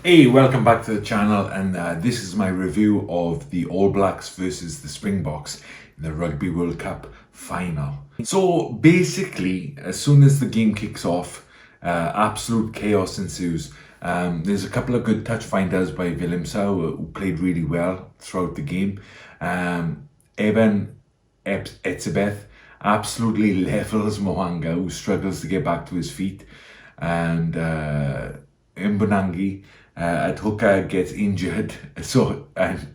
Hey, welcome back to the channel, and this is my review of the All Blacks versus the Springboks in the Rugby World Cup final. So basically, as soon as the game kicks off, absolute chaos ensues. There's a couple of good touch finders by Willemsau who played really well throughout the game. Eben Etzebeth absolutely levels Moanga, who struggles to get back to his feet, and Mbonangi at hooker gets injured, and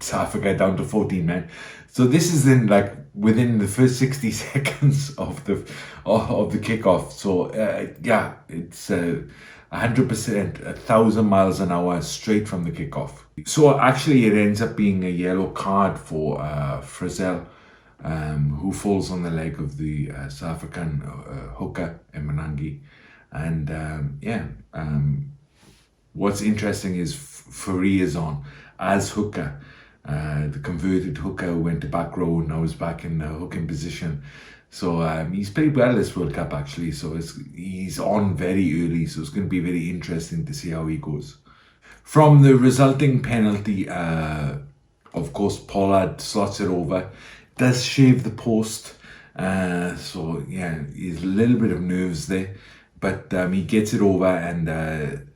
South Africa down to 14 men. So this is within the first 60 seconds of the kickoff. So yeah, it's 100%, 1,000 miles an hour straight from the kickoff. So actually, it ends up being a yellow card for Frizzell, who falls on the leg of the South African hooker Mbonangi, and what's interesting is Fourie is on as hooker, the converted hooker who went to back row and now is back in the hooking position. So he's played well this World Cup actually. So he's on very early. So it's going to be very interesting to see how he goes. From the resulting penalty, of course, Pollard slots it over, does shave the post. So yeah, he's a little bit of nerves there. But he gets it over, and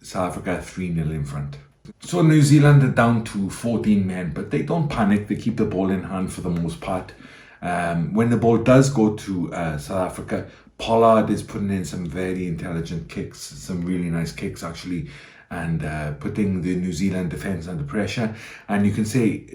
South Africa 3-0 in front. So New Zealand are down to 14 men, but they don't panic. They keep the ball in hand for the most part. When the ball does go to South Africa, Pollard is putting in some very intelligent kicks, some really nice kicks actually, and putting the New Zealand defence under pressure. And you can see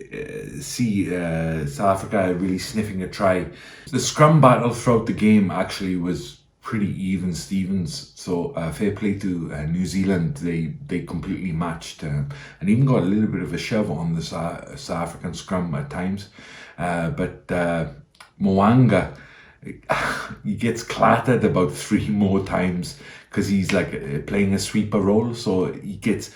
South Africa really sniffing a try. The scrum battle throughout the game actually was pretty even Stevens, so fair play to New Zealand. They completely matched, and even got a little bit of a shove on the South African scrum at times, but Moanga, he gets clattered about 3 more times because he's like playing a sweeper role, so he gets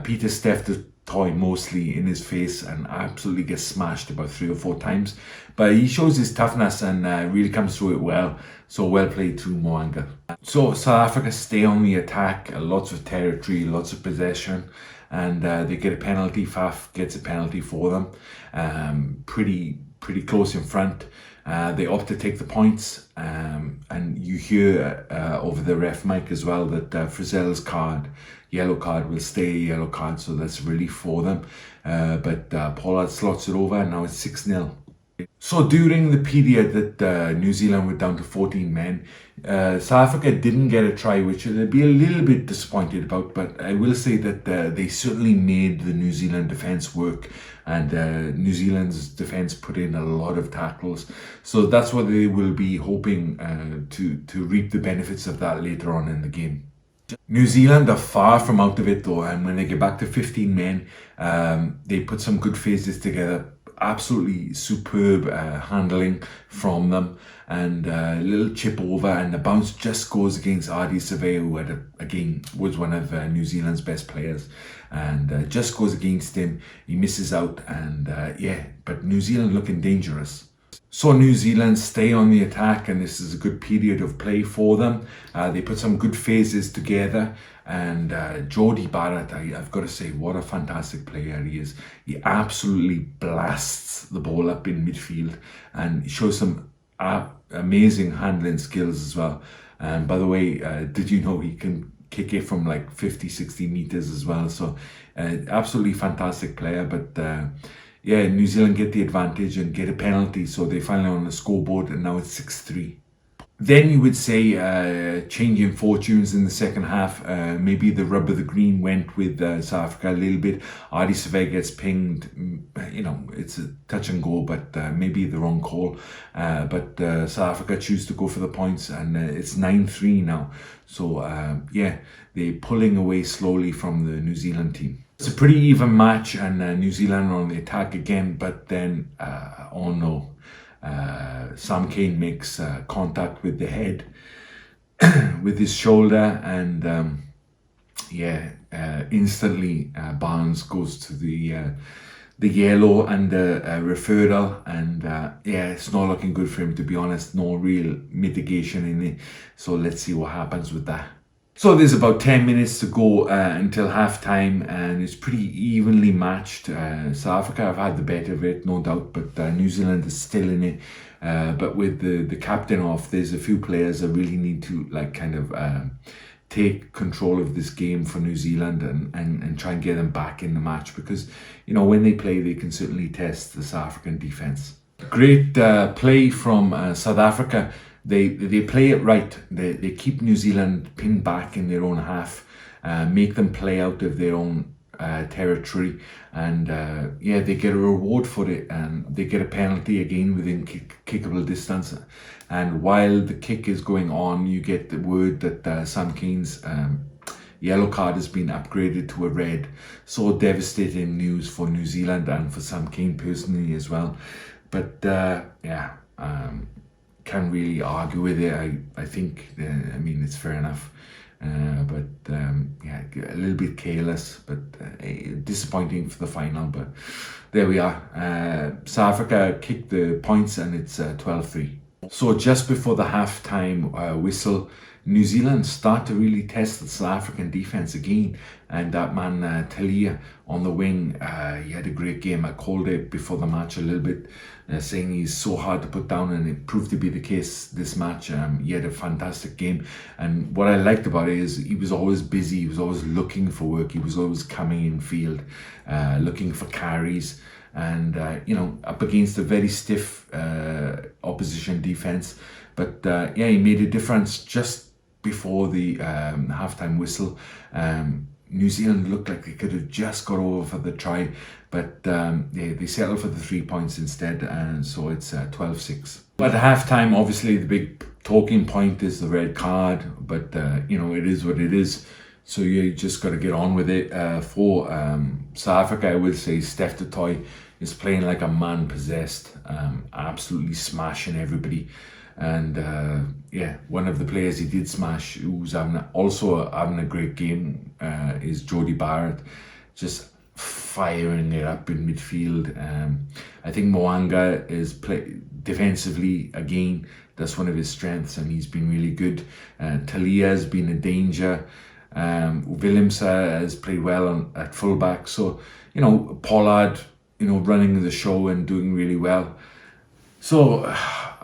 Peter Steph toy mostly in his face and absolutely gets smashed about 3 or 4 times. But he shows his toughness and really comes through it well. So well played to Moanga. So South Africa stay on the attack, lots of territory, lots of possession, and they get a penalty. Faf gets a penalty for them. Pretty close in front. They opt to take the points, and you hear over the ref mic as well that Frizzell's yellow card will stay a yellow card, so that's a relief for them. But Pollard slots it over, and now it's 6-0. So during the period that New Zealand were down to 14 men, South Africa didn't get a try, which they'd be a little bit disappointed about, but I will say that they certainly made the New Zealand defence work, and New Zealand's defence put in a lot of tackles. So that's what they will be hoping to reap the benefits of that later on in the game. New Zealand are far from out of it though, and when they get back to 15 men, they put some good phases together. Absolutely superb handling from them, and a little chip over, and the bounce just goes against Ardie Savea, who again was one of New Zealand's best players, and just goes against him. He misses out, and but New Zealand looking dangerous. So New Zealand stay on the attack, and this is a good period of play for them. They put some good phases together, and Jody Barrett, I've got to say, what a fantastic player he is. He absolutely blasts the ball up in midfield, and he shows some amazing handling skills as well. And by the way, did you know he can kick it from like 50-60 meters as well? So absolutely fantastic player. But yeah, New Zealand get the advantage and get a penalty, so they finally on the scoreboard, and now it's 6-3. Then you would say changing fortunes in the second half. Maybe the rub of the green went with South Africa a little bit. Ardie Savea gets pinged. You know, it's a touch and go, but maybe the wrong call. But South Africa choose to go for the points, and it's 9-3 now. So yeah, they're pulling away slowly from the New Zealand team. It's a pretty even match, and New Zealand are on the attack again, but then, oh no, Sam Cane makes contact with the head, with his shoulder, and instantly Barnes goes to the yellow and a referral, and it's not looking good for him, to be honest. No real mitigation in it, so let's see what happens with that. So there's about 10 minutes to go until half time, and it's pretty evenly matched. South Africa have had the better of it, no doubt, but New Zealand is still in it. But with the captain off, there's a few players that really need to take control of this game for New Zealand and try and get them back in the match, because when they play, they can certainly test the South African defense. Great play from South Africa. They play it right. They keep New Zealand pinned back in their own half, make them play out of their own territory, and they get a reward for it, and they get a penalty again within kickable distance. And while the kick is going on, you get the word that Sam Cane's yellow card has been upgraded to a red. So devastating news for New Zealand and for Sam Cane personally as well. But can't really argue with it. I think it's fair enough. A little bit careless, but disappointing for the final. But there we are. South Africa kicked the points, and it's 12-3. So just before the half-time whistle, New Zealand start to really test the South African defense again, and that man Talia on the wing, he had a great game. I called it before the match a little bit, saying he's so hard to put down, and it proved to be the case this match. He had a fantastic game, and what I liked about it is he was always busy, he was always looking for work, he was always coming in field, looking for carries, and up against a very stiff opposition defense. But he made a difference just before the halftime whistle. New Zealand looked like they could have just got over for the try, but they settled for the 3 points instead, and so it's 12-6. But at halftime, obviously the big talking point is the red card, but it is what it is. So you just got to get on with it. For South Africa, I will say Steph Toy is playing like a man possessed, absolutely smashing everybody. And one of the players he did smash, who's also having a great game, is Jody Barrett, just firing it up in midfield. I think Moanga is defensively again. That's one of his strengths, and he's been really good. Talia has been a danger. Willemse has played well at fullback. So Pollard, running the show and doing really well. So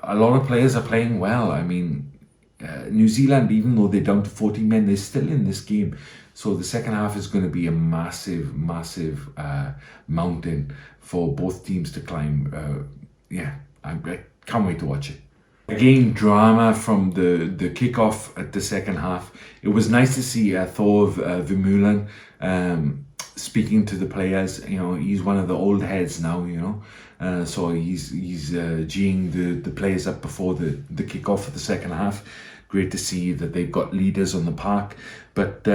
a lot of players are playing well. New Zealand, even though they're down to 14 men, they're still in this game. So the second half is going to be a massive mountain for both teams to climb. I can't wait to watch it. Again, drama from the kickoff at the second half. It was nice to see Thor Vermeulen speaking to the players. He's one of the old heads now, so he's geeing the players up before the kickoff of the second half. Great to see that they've got leaders on the park. But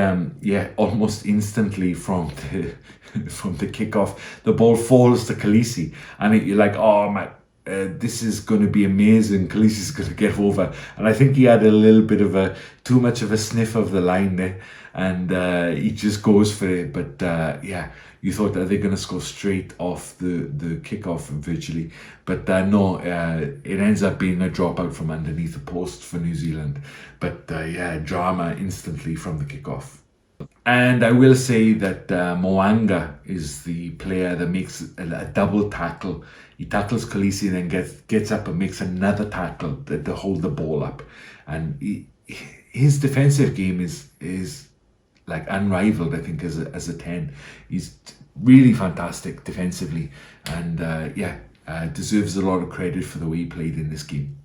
almost instantly from the kickoff, the ball falls to Khaleesi, and you're like, oh my, this is going to be amazing. Khaleesi's going to get over, and I think he had a little bit of too much of a sniff of the line there, and he just goes for it. But you thought, are they going to score straight off the kickoff virtually? But no, it ends up being a dropout from underneath the post for New Zealand. But drama instantly from the kickoff. And I will say that Moanga is the player that makes a double tackle. He tackles Khaleesi and then gets up and makes another tackle to hold the ball up. And his defensive game is like unrivaled, I think, as a 10. He's really fantastic defensively, and deserves a lot of credit for the way he played in this game.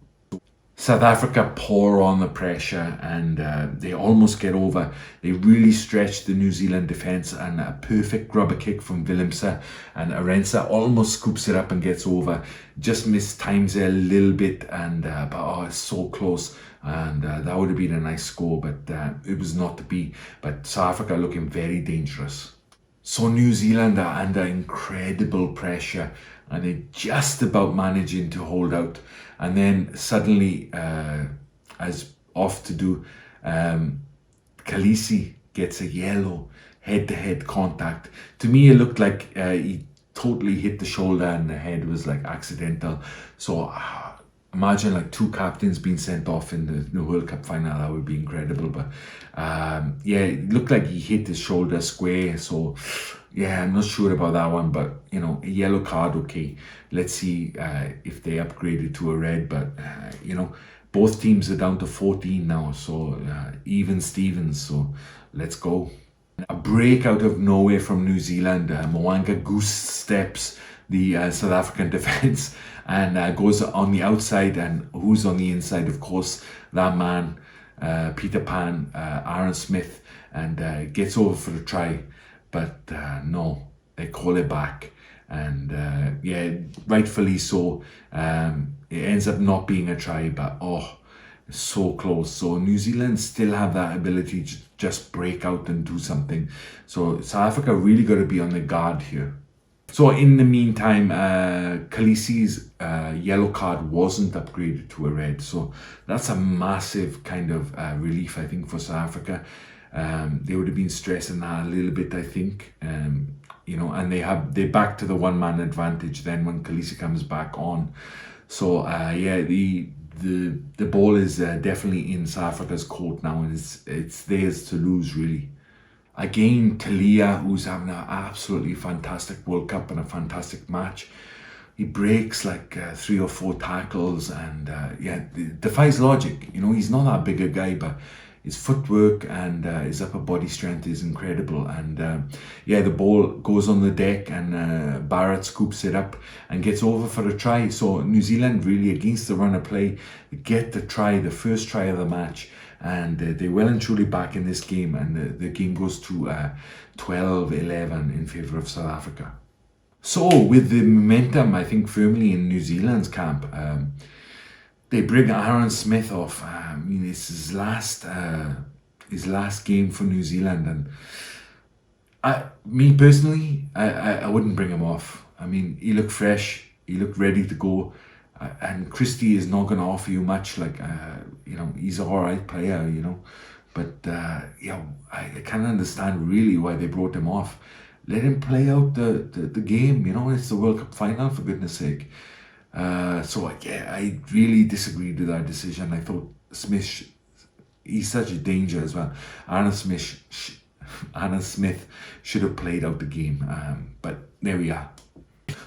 South Africa pour on the pressure, and they almost get over. They really stretch the New Zealand defence, and a perfect rubber kick from Willemse, and Arendse almost scoops it up and gets over. Just mistimes it a little bit, and it's so close, and that would have been a nice score, but it was not to be. But South Africa looking very dangerous. So New Zealand are under incredible pressure, and they're just about managing to hold out. And then suddenly, as off to do, Khaleesi gets a yellow head-to-head contact. To me, it looked like he totally hit the shoulder and the head was like accidental. So imagine like 2 captains being sent off in the World Cup final. That would be incredible. But yeah, it looked like he hit his shoulder square. So yeah, I'm not sure about that one. But you know, a yellow card, okay. Let's see if they upgraded to a red. But you know, both teams are down to 14 now. So even Stevens. So let's go. A break out of nowhere from New Zealand. Mo'unga goose steps the South African defence and goes on the outside, and who's on the inside? Of course, that man, Peter Pan, Aaron Smith, and gets over for a try, but no, they call it back, and yeah, rightfully so. It ends up not being a try, but oh, so close. So New Zealand still have that ability to just break out and do something. So South Africa really got to be on the guard here. So in the meantime, Khaleesi's yellow card wasn't upgraded to a red. So that's a massive kind of relief, I think, for South Africa. They would have been stressing that a little bit, I think. You know, and they're back to the one-man advantage then when Khaleesi comes back on. So yeah, the ball is definitely in South Africa's court now, and it's theirs to lose, really. Again, Talia, who's having an absolutely fantastic World Cup and a fantastic match. He breaks like 3 or 4 tackles, and yeah, defies logic. You know, he's not that big a guy, but his footwork and his upper body strength is incredible. And yeah, the ball goes on the deck, and Barrett scoops it up and gets over for a try. So New Zealand really, against the run of play, get the try, the first try of the match. And they're well and truly back in this game, and the game goes to 12-11 in favour of South Africa. So with the momentum, I think, firmly in New Zealand's camp, they bring Aaron Smith off. I mean, it's his last game for New Zealand, and me personally, I wouldn't bring him off. I mean, he looked fresh, he looked ready to go. And Christie is not going to offer you much. Like, you know, he's an alright player, you know. But, yeah, I can't understand really why they brought him off. Let him play out the game, you know. It's the World Cup final, for goodness sake. So, yeah, I really disagreed with that decision. I thought Smith, he's such a danger as well. Aaron Smith should have played out the game. But there we are.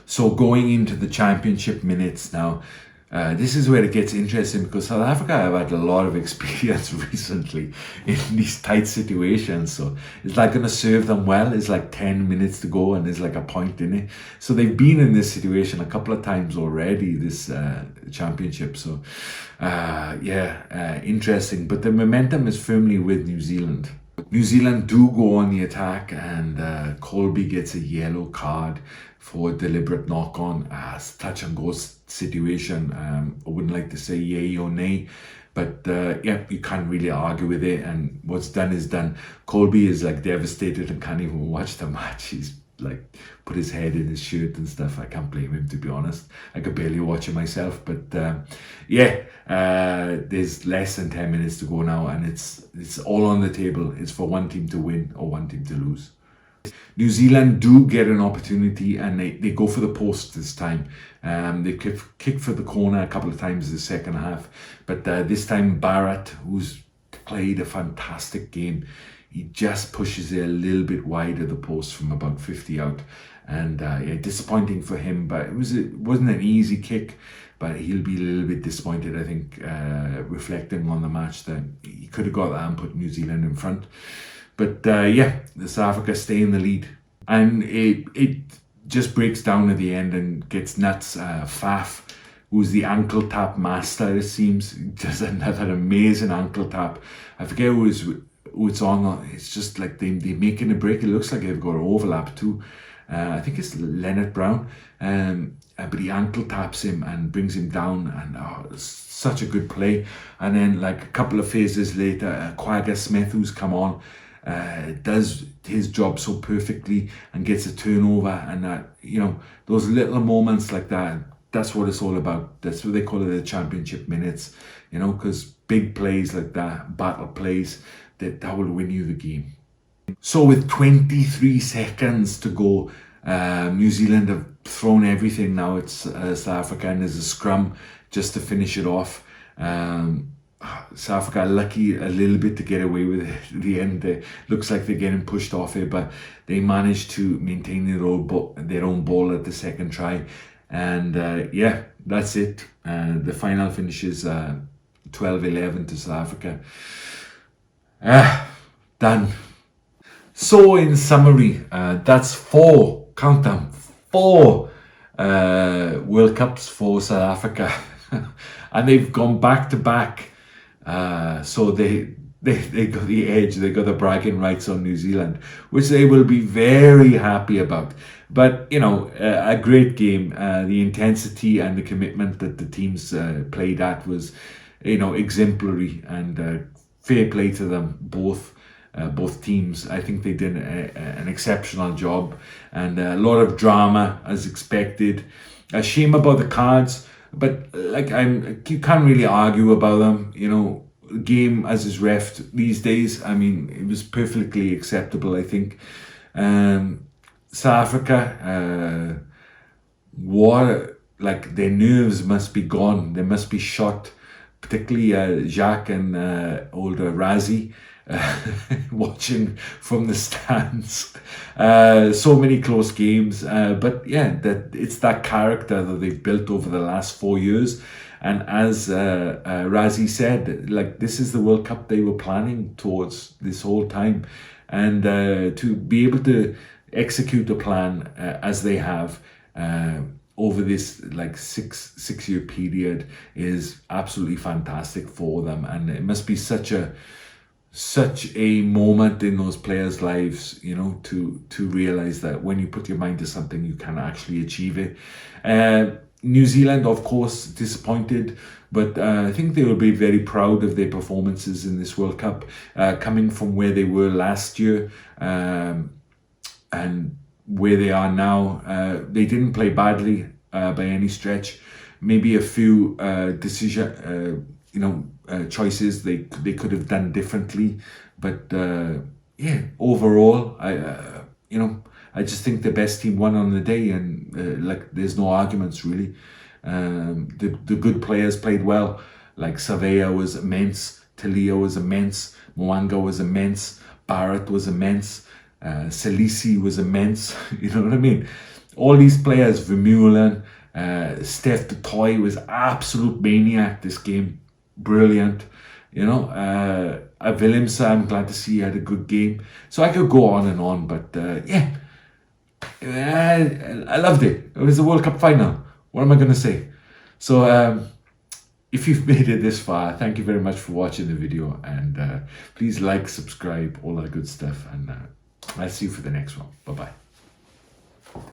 So going into the championship minutes now, this is where it gets interesting, because South Africa have had a lot of experience recently in these tight situations. So it's like going to serve them well. It's like 10 minutes to go and there's like a point in it. So they've been in this situation a couple of times already, this championship. So yeah, interesting. But the momentum is firmly with New Zealand. New Zealand do go on the attack, and Colby gets a yellow card for deliberate knock-on. Touch and go situation. I wouldn't like to say yay or nay, but yeah, you can't really argue with it, and what's done is done. Colby is like devastated and can't even watch the match. He's like put his head in his shirt and stuff. I can't blame him, to be honest. I could barely watch it myself, but yeah, there's less than 10 minutes to go now, and it's all on the table. It's for one team to win or one team to lose. New Zealand do get an opportunity, and they go for the post this time. They kicked for the corner a couple of times in the second half, but this time Barrett, who's played a fantastic game, he just pushes it a little bit wide of the post from about 50 out, and yeah, disappointing for him. But it wasn't an easy kick, but he'll be a little bit disappointed, I think, reflecting on the match, that he could have got that and put New Zealand in front. But yeah, the South Africa stay in the lead, and it just breaks down at the end and gets nuts. Faf, who's the ankle tap master, it seems, does another amazing ankle tap. I forget who it's on. It's just like they're making a break. It looks like they've got an overlap too. I think it's Leonard Brown, but he ankle taps him and brings him down, and it's such a good play. And then like a couple of phases later, Quagga Smith, who's come on, does his job so perfectly and gets a turnover, and you know, those little moments like that, that's what it's all about. That's what they call it, the championship minutes, you know, because big plays like that, battle plays, that will win you the game. So with 23 seconds to go, New Zealand have thrown everything now. It's South Africa, and there's a scrum just to finish it off. South Africa lucky a little bit to get away with it at the end. It looks like they're getting pushed off it, but they managed to maintain their own ball at the second try. And yeah, that's it. The final finishes 12-11 to South Africa. Done. So in summary, that's four, count them, four World Cups for South Africa. And they've gone back to back. So they got the edge, they got the bragging rights on New Zealand, which they will be very happy about. But, you know, a great game. The intensity and the commitment that the teams played at was, you know, exemplary, and fair play to them, both teams. I think they did an exceptional job, and a lot of drama as expected. A shame about the cards, but like you can't really argue about them. You know, game as is reffed these days. I mean, it was perfectly acceptable, I think. South Africa, like their nerves must be gone. They must be shot, particularly Jacques and older Rassie. Watching from the stands, so many close games, but yeah, it's that character that they've built over the last 4 years. And as Rassie said, like, this is the World Cup they were planning towards this whole time, and to be able to execute the plan as they have over this like six-year period is absolutely fantastic for them. And it must be such a moment in those players' lives, you know, to realize that when you put your mind to something, you can actually achieve it. New Zealand, of course, disappointed, but I think they will be very proud of their performances in this World Cup, coming from where they were last year and where they are now. They didn't play badly by any stretch. Maybe a few choices they could have done differently, but yeah, overall, I just think the best team won on the day, and like, there's no arguments really. The good players played well. Like, Savea was immense, Talia was immense, Mwanga was immense, Barrett was immense, Salisi was immense. You know what I mean? All these players, Vermeulen, Steph du Toit was absolute maniac this game. Brilliant, you know. Willemse, I'm glad to see he had a good game. So I could go on and on, but yeah, I loved it. It was the World Cup final. What am I going to say? So if you've made it this far, thank you very much for watching the video, and please like, subscribe, all that good stuff, and I'll see you for the next one. Bye bye.